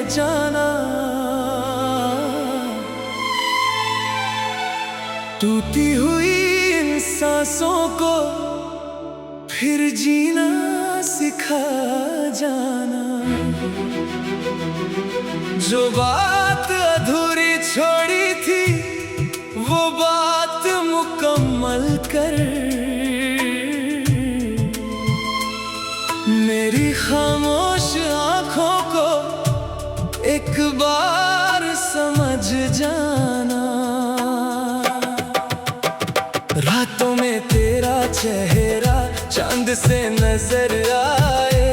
जाना। टूटी हुई इन सांसों को फिर जीना सिखा जाना। जो बात अधूरी छोड़ी थी वो बात मुकम्मल कर, मेरी खामोश आंखों को एक बार समझ जाना। रातों में तेरा चेहरा चांद से नजर आए,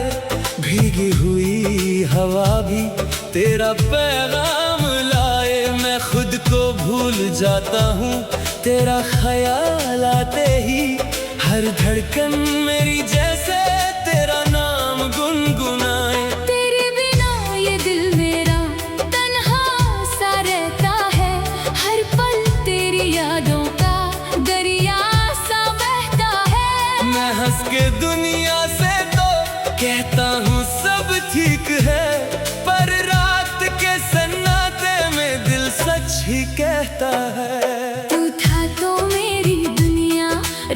भीगी हुई हवा भी तेरा पैगाम लाए। मैं खुद को भूल जाता हूँ तेरा ख्याल आते ही, हर धड़कन मेरी जैसे तेरा नाम गुनगुनाए। तेरे बिना ये दिल मेरा तन्हा सा रहता है, हर पल तेरी यादों का दरिया सा बहता है। मैं हंस के दुनिया से तो कहता हूँ सब ठीक है, पर रात के सन्नाटे में दिल सच ही कहता है। तू था तो मेरी दुनिया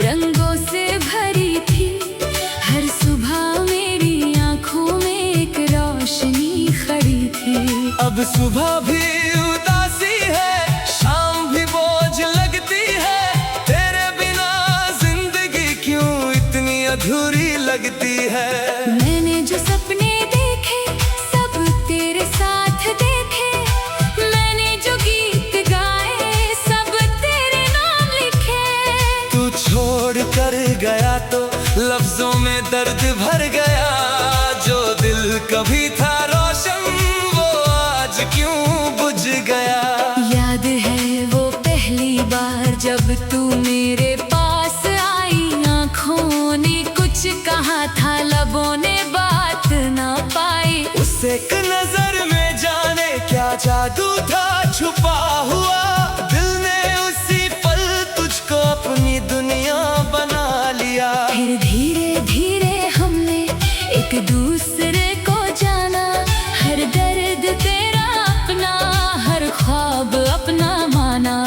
रंगों से भरी थी, हर सुबह मेरी आंखों में एक रोशनी खड़ी थी। अब सुबह भी उदासी है, शाम भी बोझ लगती है, तेरे बिना जिंदगी क्यों इतनी अधूरी लगती है। मैंने जो सपने देखे सब तेरे साथ देखे, मैंने जो गीत गाए सब तेरे नाम लिखे। तू छोड़ कर गया तो लफ्जों में दर्द भर गया, जो दिल कभी था रोशन वो आज क्यों बुझ गया। याद है वो पहली बार जब तू मेरे पास आई, आँखों ने कुछ कहा था लबों ने बात ना पाई। उस एक नजर में जाने क्या जादू था छुपा हुआ, दिल ने उसी पल तुझको अपनी दुनिया बना लिया। फिर धीरे धीरे हमने एक दूसरे को जाना, हर दर्द तेरा अपना, हर ख्वाब अपना माना।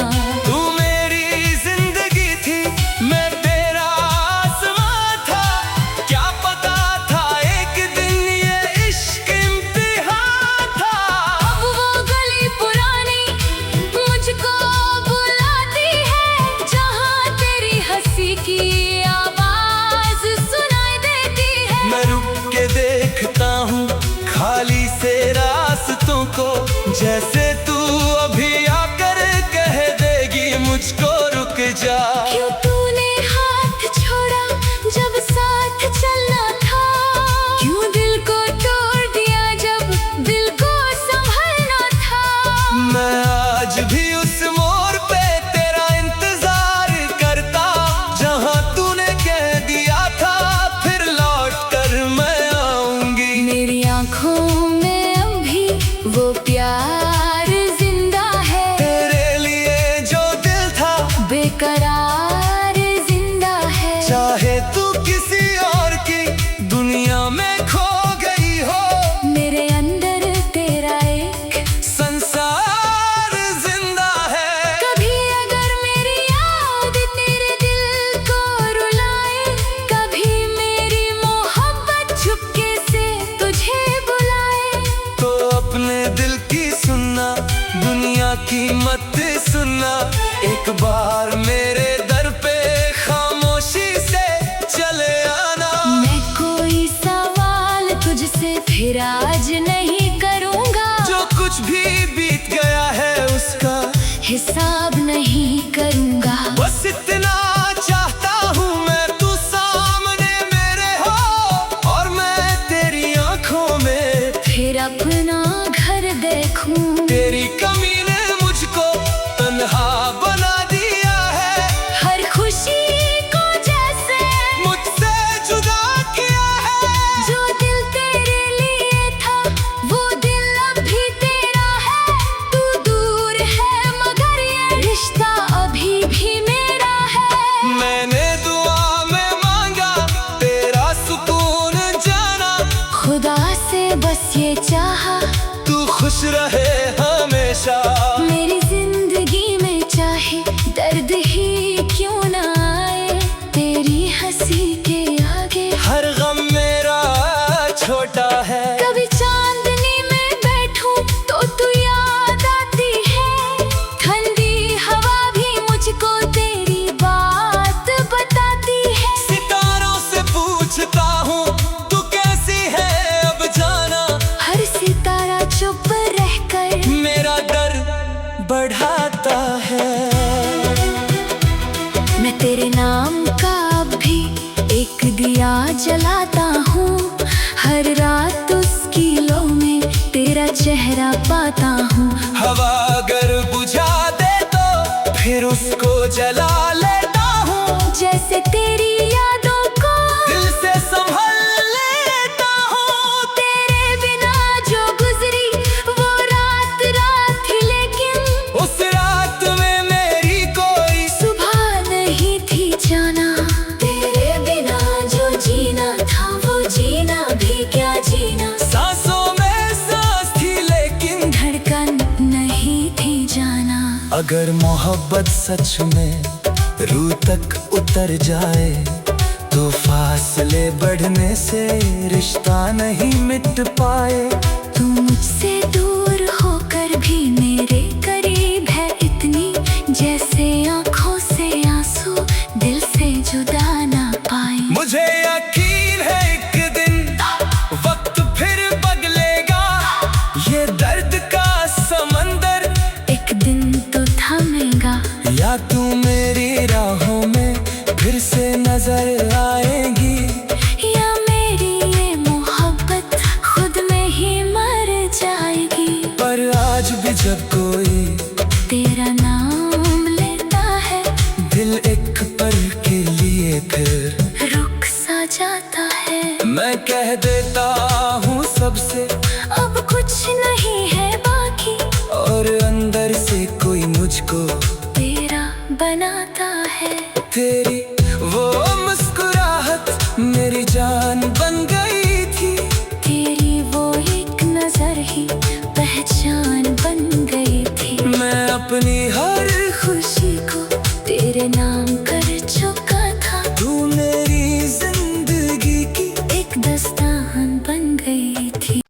तू मेरी जिंदगी थी मैं तेरा आसमां था, क्या पता था एक दिन ये इश्क इम्तिहान था। अब वो गली पुरानी मुझको बुलाती है, जहाँ तेरी हंसी की आवाज सुनाई देती है। मैं रुक के देखता हूँ खाली से रास्तों को, जैसे तू अभी आकर कह देगी मुझको रुक जा। क्यों तूने हाथ छोड़ा जब साथ चलना था, क्यों दिल को तोड़ दिया जब दिल को संभलना था। मैं आज भी उस मोड़ पे तेरा इंतजार करता, जहाँ तूने कह दिया था फिर लौट कर मैं आऊंगी। मेरी आँखों में अभी वो प्यार जिंदा है, तेरे लिए जो दिल था बेकरार जिंदा है। चाहे तू किसी और की दुनिया में खो गई हो, मेरे अंदर तेरा एक संसार जिंदा है। कभी अगर मेरी याद तेरे दिल को रुलाए, कभी मेरी मोहब्बत चुपके से तुझे बुलाए, तो अपने दिल की सुनना दुनिया की मत सुनना, एक बार मेरे दर पे खामोशी से चले आना। मैं कोई सवाल तुझसे फिर आज नहीं करूँगा, जो कुछ भी बीत गया है उसका हिसाब नहीं करूँगा। बस इतना चाहता हूँ मैं तू सामने मेरे हो, और मैं तेरी आंखों में फिर अपना घर देखूं। तेरी कमी ने मुझको तन्हा बना दिया है, हर खुशी को जैसे मुझसे जुदा किया है। जो दिल तेरे लिए था वो दिल अब भी तेरा है। तू दूर है मगर ये रिश्ता अभी भी मेरा है। मैंने दुआ में मांगा तेरा सुकून जाना, खुदा से बस ये चाहा तू खुश रहे हमेशा। मेरी जिंदगी में चाहे दर्द ही क्यों ना आए, तेरी हंसी के आगे हर गम मेरा छोटा है। कभी चांदनी में बैठूं तो तू याद आती है, ठंडी हवा भी मुझको तेरी बात बताती है। सितारों से पूछता हूँ तू कैसी है अब जाना, हर सितारा चुप रहकर मेरा डर बढ़ाता है। मैं तेरे नाम का अब भी एक दिया जलाता हूँ, हर रात उसकी लो में तेरा चेहरा पाता हूँ। हवा अगर बुझा दे तो फिर उसको जला लेता हूँ, जैसे तेरी यादों को दिल से संभल लेता हूँ। तेरे बिना जो गुजरी वो रात रात ही, लेकिन उस रात में मेरी कोई सुबह नहीं थी जाना। तेरे बिना जो जीना था वो जीना भी क्या जीना, सांसों में सांस थी लेकिन धड़कन नहीं थी जाना। अगर मोहब्बत सच में रूह तक उतर जाए तो फासले बढ़ने से रिश्ता नहीं मिट पाए। तू मुझसे दूर होकर भी मेरे करीब है इतनी, जैसे आँखों से आंसू दिल से जुदा ना पाए। मुझे यकीन है एक दिन वक्त फिर बदलेगा, ये दर्द का समंदर एक दिन तो थमेगा, या तू मेरी राहों में फिर से नजर आएगी, या मेरी ये मोहब्बत खुद में ही मर जाएगी। पर आज भी जब कोई तेरा नाम लेता है दिल एक पल के लिए फिर रुक सा जाता है। मैं कह देता हूँ सबसे अब कुछ नहीं है बाकी, और अंदर से कोई मुझको तेरा बनाता है। तेरी वो मुस्कुराहट मेरी जान बन गई थी, तेरी वो एक नजर ही पहचान बन गई थी। मैं अपनी हर खुशी को तेरे नाम कर चुका था, तू मेरी जिंदगी की एक दस्तान बन गई थी।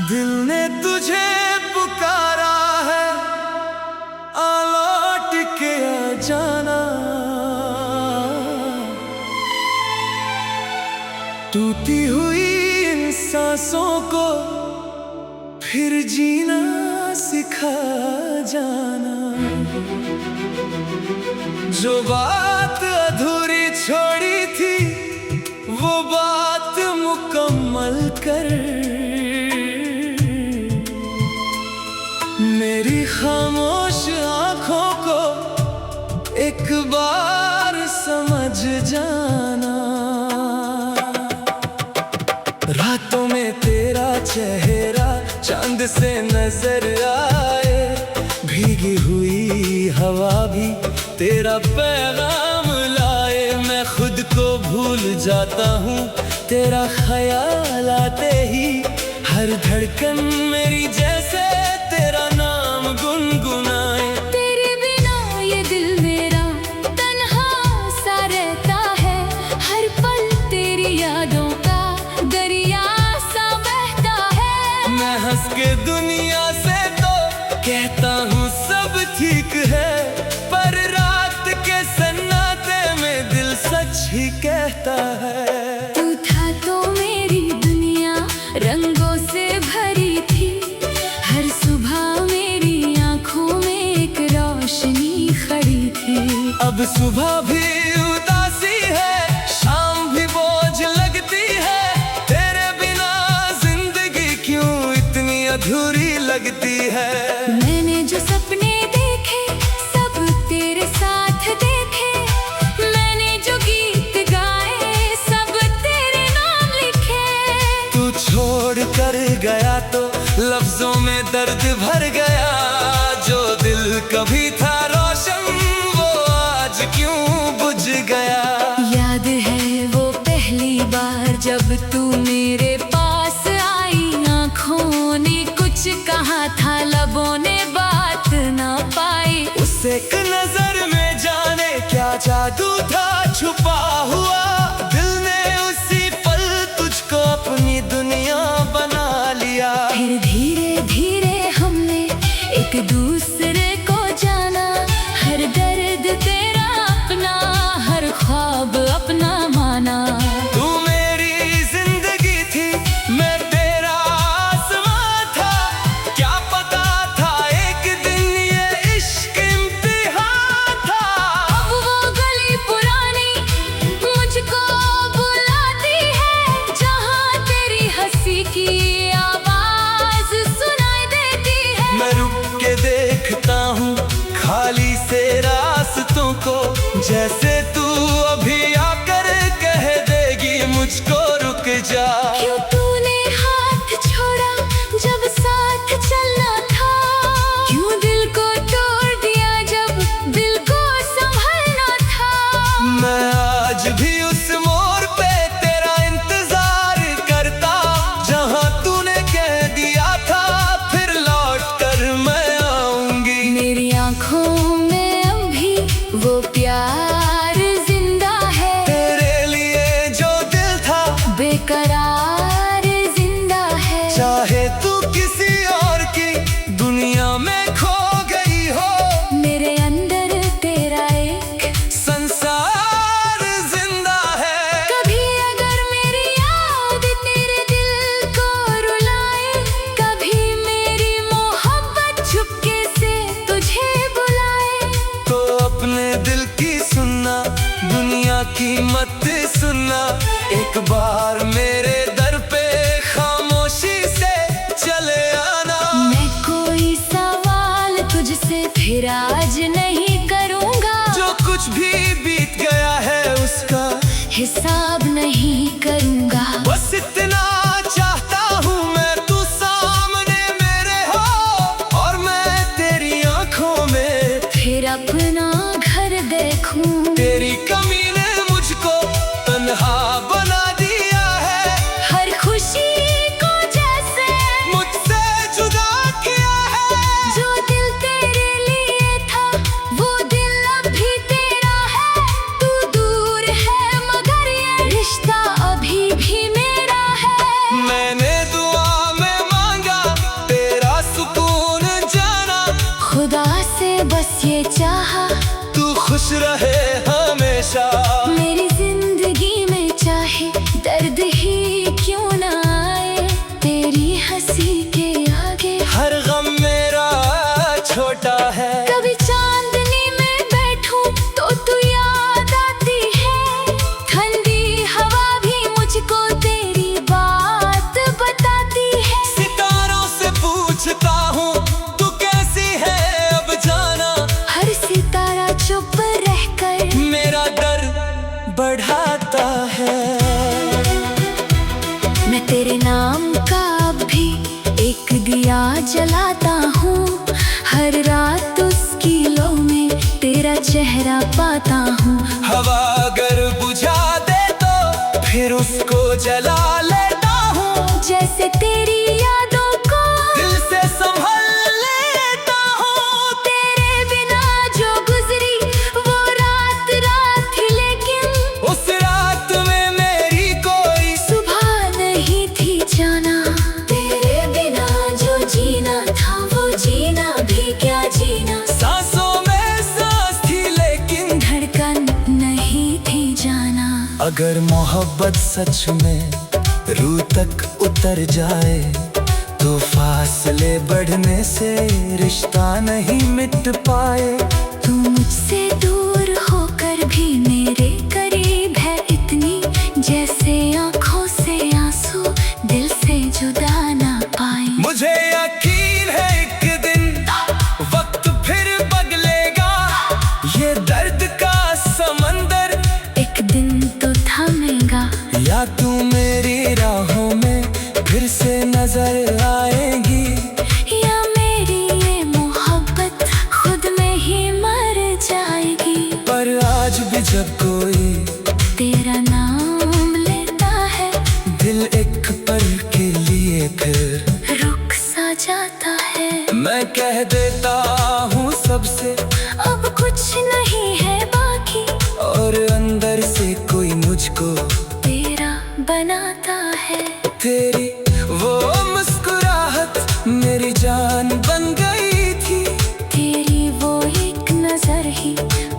दिल ने तुझे पुकारा है, आ लौट के आ जाना। टूटी हुई इन सांसों को फिर जीना सिखा जाना। जो बात अधूरी छोड़ी थी वो बात मुकम्मल कर, मेरी खामोश आंखों को एक बार समझ जाना। रातों में तेरा चेहरा चांद से नजर आए, भीगी हुई हवा भी तेरा पैगाम लाए। मैं खुद को भूल जाता हूँ तेरा ख्याल आते ही, हर धड़कन मेरी जैसे तेरा नाम गुनगुनाए। तेरे बिना ये दिल मेरा तन्हा सा रहता है, हर पल तेरी यादों का दरिया सा बहता है। मैं हंस के दुनिया से तो कहता हूँ सब ठीक है, पर रात के सन्नाटे में दिल सच ही कहता है। तू था तो मेरी दुनिया रंगों से भरी थी, हर सुबह मेरी आंखों में एक रोशनी खड़ी थी। अब सुबह भी उदासी है, शाम भी बोझ लगती है, तेरे बिना जिंदगी क्यों इतनी अधूरी लगती है। मैंने जो सपने देखे सब तेरे साथ देखे, मैंने जो गीत गाए सब तेरे नाम लिखे। तू छोड़ कर गया तो लफ्जों में दर्द भर गया, जो दिल कभी था रोशन वो तू मेरे पास आई, आँखों ने कुछ कहा था, लबों ने बात ना पाई। उस एक नजर में जाने क्या जादू था छुपा हुआ, दिल ने उसी पल तुझको अपनी दुनिया बना लिया। फिर धीरे धीरे हमने एक दूसरे को जाना, हर दर्द तेरा अपना, हर ख्वाब अपना माना। तू मेरी जिंदगी थी, मैं तेरा आसमां था, क्या पता था एक दिन ये इश्क इम्तिहान था। अब वो गली पुरानी मुझको बुलाती है, जहाँ तेरी हंसी की आवाज सुनाई देती है। मैं रुक के देखता हूँ खाली से रास्तों को, जैसे तू अभी आकर कह देगी मुझको रुक जा। क्यों तूने हाथ छोड़ा जब साथ चलना था, क्यों दिल को तोड़ दिया जब दिल को संभलना था। मैं आज भी उस मोड़ पे तेरा इंतजार करता, जहाँ तूने कह दिया था फिर लौट कर मैं आऊंगी। मेरी आँखों में अभी वो प्यार जिंदा है, तेरे लिए जो दिल था बेकरार जिंदा है। चाहे तू किसी और की दुनिया में खो गई हो, मेरे अंदर तेरा एक संसार जिंदा है। कभी अगर मेरी याद तेरे दिल को रुलाए, कभी मेरी मोहब्बत चुपके से तुझे बुलाए, तो अपने दिल की सुनना, दुनिया की मत सुनना, एक बार मेरे दर पे खामोशी से चले आना। मैं कोई सवाल तुझसे फिर आज नहीं करूँगा, जो कुछ भी बीत गया है उसका हिसाब नहीं करूँगा। बस इतना चाहता हूँ मैं, तू सामने मेरे हो और मैं तेरी आंखों में फिर अपना घर देखूं। तेरी कमी ने मुझको तन्हा बना दिया है, हर खुशी को जैसे मुझसे जुदा किया है। जो दिल तेरे लिए था वो दिल अब भी तेरा है। तू दूर है मगर ये रिश्ता अभी भी मेरा है। मैंने दुआ में मांगा तेरा सुकून जाना, खुदा से बस ये चाहा तू खुश रहे हमेशा। मेरी जिंदगी में चाहे दर्द ही क्यों ना आए, तेरी हंसी के आगे हर गम मेरा छोटा है। कभी चांदनी में बैठूं तो तू याद आती है, ठंडी हवा भी मुझको तेरी बात बताती है। सितारों से पूछता हूँ तू कैसी है अब जाना, हर सितारा चुप रहकर मेरा दर्द बढ़ाता है। मैं तेरे नाम का भी एक दिया जलाता हूँ, हर रात उसकी लो में तेरा चेहरा पाता हूँ। हवा अगर बुझा दे तो फिर उसको जला लेता हूँ, जैसे तेरी यादों को दिल से संभल लेता हूँ। तेरे बिना जो गुजरी वो रात रात थी, लेकिन उस रात में मेरी कोई सुबह नहीं थी जाना। तेरे बिना जो जीना था वो जीना भी क्या जीना, सांसों में सांस थी लेकिन धड़कन नहीं थी जाना। अगर मोहब्बत सच में रूह तक उतर जाए, तो फासले बढ़ने से रिश्ता नहीं मिट पाए। तू मुझसे दूर होकर भी मेरे करीब है इतनी, जैसे आँखों से आंसू दिल से जुदा ना पाए। मुझे यकीन है एक दिन वक्त फिर बदलेगा, ये दर्द का समंदर एक दिन तो थमेगा, या तू मेरी राहों में फिर से नजर आएगी, या मेरी ये मोहब्बत खुद में ही मर जाएगी। पर आज भी जब कोई तेरा नाम लेता है दिल की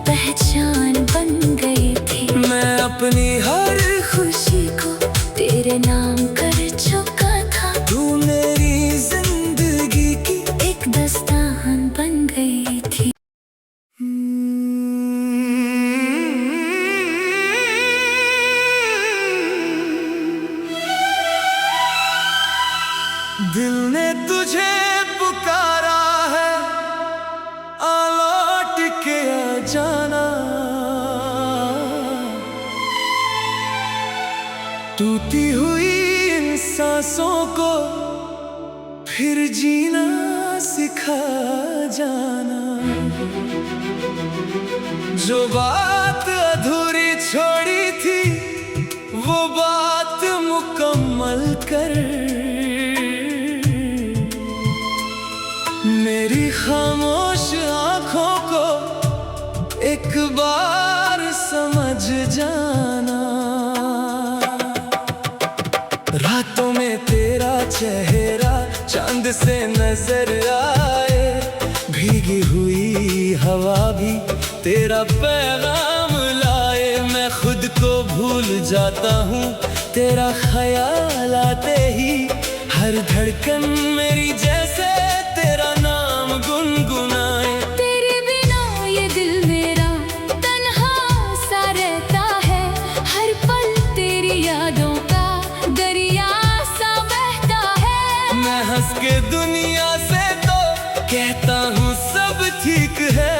पहचान बन गई थी। मैं अपनी हर खुशी को तेरे नाम कर चुका था। तू मेरी जिंदगी की एक दास्तान बन गई थी। दिल ने तुझे पुकारा है, आ लौट के आ जाना। टूटी हुई इन सांसों को फिर जीना सिखा जाना। जो बात अधूरी छोड़ी थी वो बात मुकम्मल कर। मेरी खामोश आंखों को एक बार समझ जाना। रातों में तेरा चेहरा चांद से नजर आए, भीगी हुई हवा भी तेरा पैगाम लाए। मैं खुद को भूल जाता हूँ तेरा ख्याल आते ही, हर धड़कन मेरी जैसे तेरा नाम गुनगुनाए। तेरे बिना ये दिल मेरा तन्हा सा रहता है, हर पल तेरी यादों का दरिया सा बहता है। मैं हंस के दुनिया से तो कहता हूँ सब ठीक है,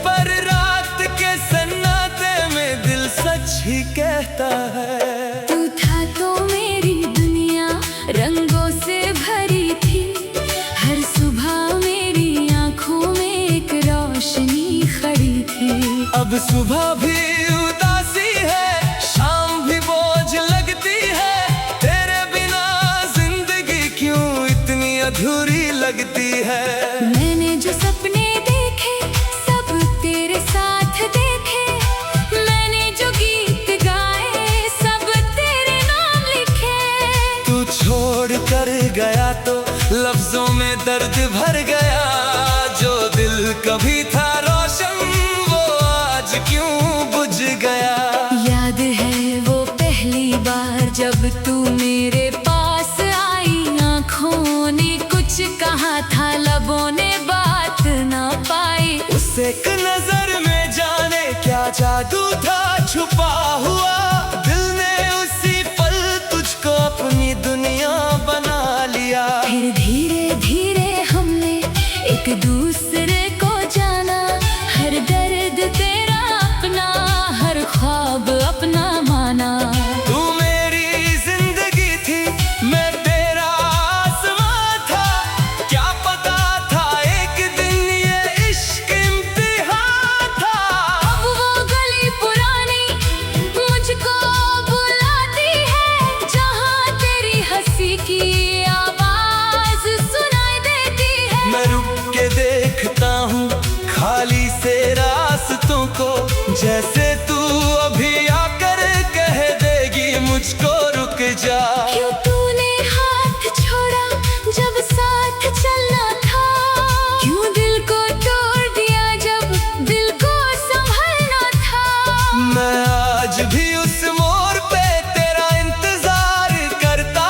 पर रात के सन्नाटे में दिल सच ही कहता है। तू था तो मेरी दुनिया रंगों से भरी थी, हर सुबह मेरी आंखों में एक रोशनी खड़ी थी। अब सुबह भी उदासी है, शाम भी बोझ लगती है, तेरे बिना जिंदगी क्यों इतनी अधूरी लगती है। मैंने जो सपने देखे सब तेरे साथ देखे, मैंने जो गीत गाए सब तेरे नाम लिखे। तू छोड़ कर गया तो लफ्जों में दर्द भर गया, जो दिल कभी था रोशन वो आज क्यों बुझ गया। याद है वो पहली बार जब तू मेरे पास आई, आँखों ने कुछ कहा था लबों ने बात ना पाई। उस एक नजर में जाने क्या जादू था छुपा हुआ, दिल ने उसी पल तुझको अपनी दुनिया बना लिया। फिर धीरे धीरे हमने एक दूसरे को जाना, हर दर्द तेरा अपना, हर ख्वाब अपना माना। तू मेरी जिंदगी थी, मैं तेरा आसमां था, क्या पता था एक दिन ये इश्क इम्तिहान था। अब वो गली पुरानी मुझको बुलाती है, जहाँ तेरी हंसी की आवाज सुनाई देती है। मैं रुक के देखता हूँ खाली से रास्तों को, जैसे तू अभी आकर कह देगी मुझको रुक जा। क्यों तूने हाथ छोड़ा जब साथ चलना था, क्यों दिल को तोड़ दिया जब दिल को संभलना था। मैं आज भी उस मोड़ पे तेरा इंतजार करता,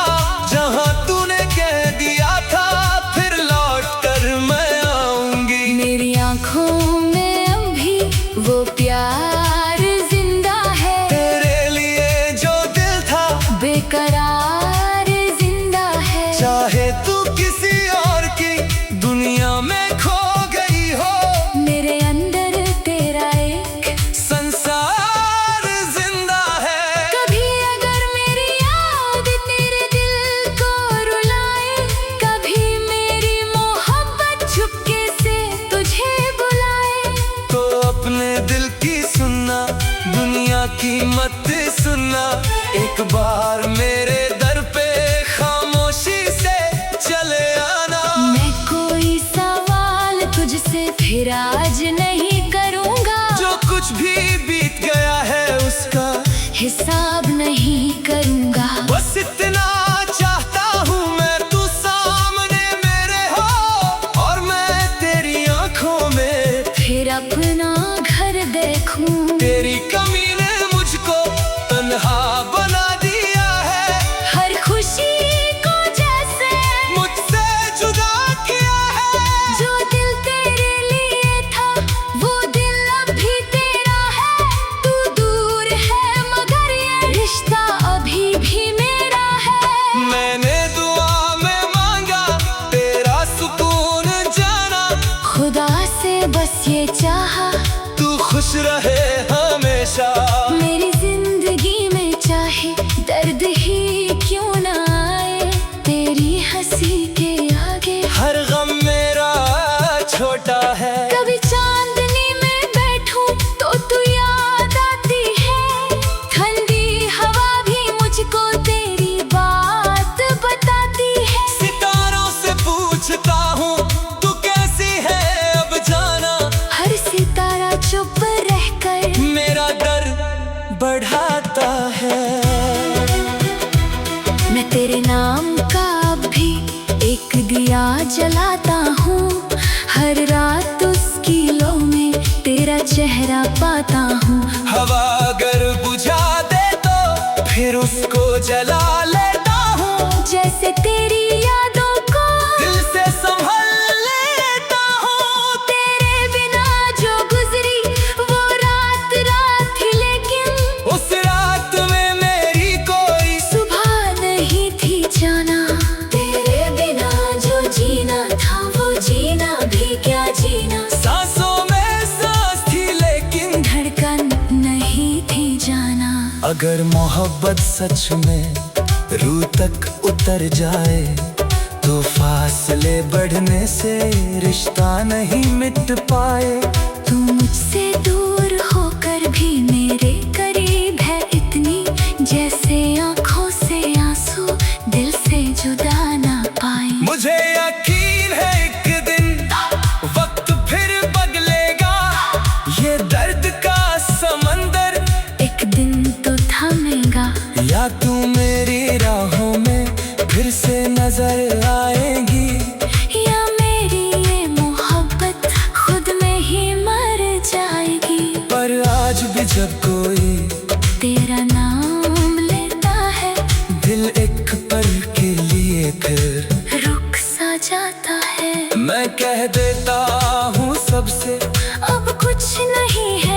जहाँ तूने कह दिया था फिर लौट कर मैं आऊंगी। मेरी आँखों में अभी वो प्यार जिंदा है, तेरे लिए जो दिल था बेकरार जिंदा है। चाहे तू किसी और की दुनिया में खो गई हो, मेरे अंदर तेरा एक संसार जिंदा है। कभी अगर मेरी याद तेरे दिल को रुलाए, कभी मेरी मोहब्बत चुपके से तुझे बुलाए, तो अपने दिल की सुनना, दुनिया की मत सुनना। एक बार मेरे दर पे खामोशी से चले आना। मैं कोई सवाल तुझसे फिर आज नहीं करूँगा, जो कुछ भी बीत गया है उसका हिसाब नहीं करूँगा। बस इतना चाहता हूँ मैं, तू सामने मेरे हो और मैं तेरी आंखों में फिर अपना घर हूँ। तेरी कमी ने मुझको तन्हा बना दिया है, हर खुशी को जैसे मुझसे जुदा किया है। जो दिल तेरे लिए था वो दिल अब भी तेरा है। तू दूर है मगर ये रिश्ता अभी भी मेरा है। मैंने दुआ में मांगा तेरा सुकून जाना, खुदा से बस ये चाहा तू खुश रहे हमेशा। मेरी जिंदगी में चाहे दर्द ही क्यों ना आए, तेरी हंसी के आगे हर गम मेरा छोटा है। कभी चांदनी में बैठूं तो तू याद आती है। ठंडी हवा भी मुझको तेरी बात बताती है। सितारों से पूछता हूँ तू कैसी है अब जाना, हर सितारा चुप रहकर मेरा दर्द बढ़ाता है। मैं तेरे नाम का अब भी एक दिया जलाता हूँ। हर रात उसकी लो में तेरा चेहरा पाता हूँ। हवा अगर बुझा दे तो फिर उसको जला लेता हूँ। जैसे तेरी यादों को दिल से संभल लेता हूँ। तेरे बिना जो गुजरी वो रात रात ही, लेकिन उस रात में मेरी कोई सुबह नहीं थी जाना। तेरे बिना जो जीना था वो जीना भी क्या जीना। सांसों में सांस थी लेकिन धड़कन नहीं थी जाना। अगर मोहब्बत सच में रूह तक उतर जाए तो फासले बढ़ने से रिश्ता नहीं मिट पाए। तू मुझसे दूर होकर भी मेरे करीब है इतनी, जैसे आँखों से आंसू दिल से जुदा ना पाए। मुझे यकीन है एक दिन वक्त फिर बदलेगा, ये दर्द का समंदर एक दिन तो थमेगा। या तू मेरी राहों में फिर से नजर आएगी, या मेरी ये मोहब्बत खुद में ही मर जाएगी। पर आज भी जब कोई तेरा नाम लेता है दिल एक पल के लिए फिर रुक सा जाता है। मैं कह देता हूँ सबसे अब कुछ नहीं है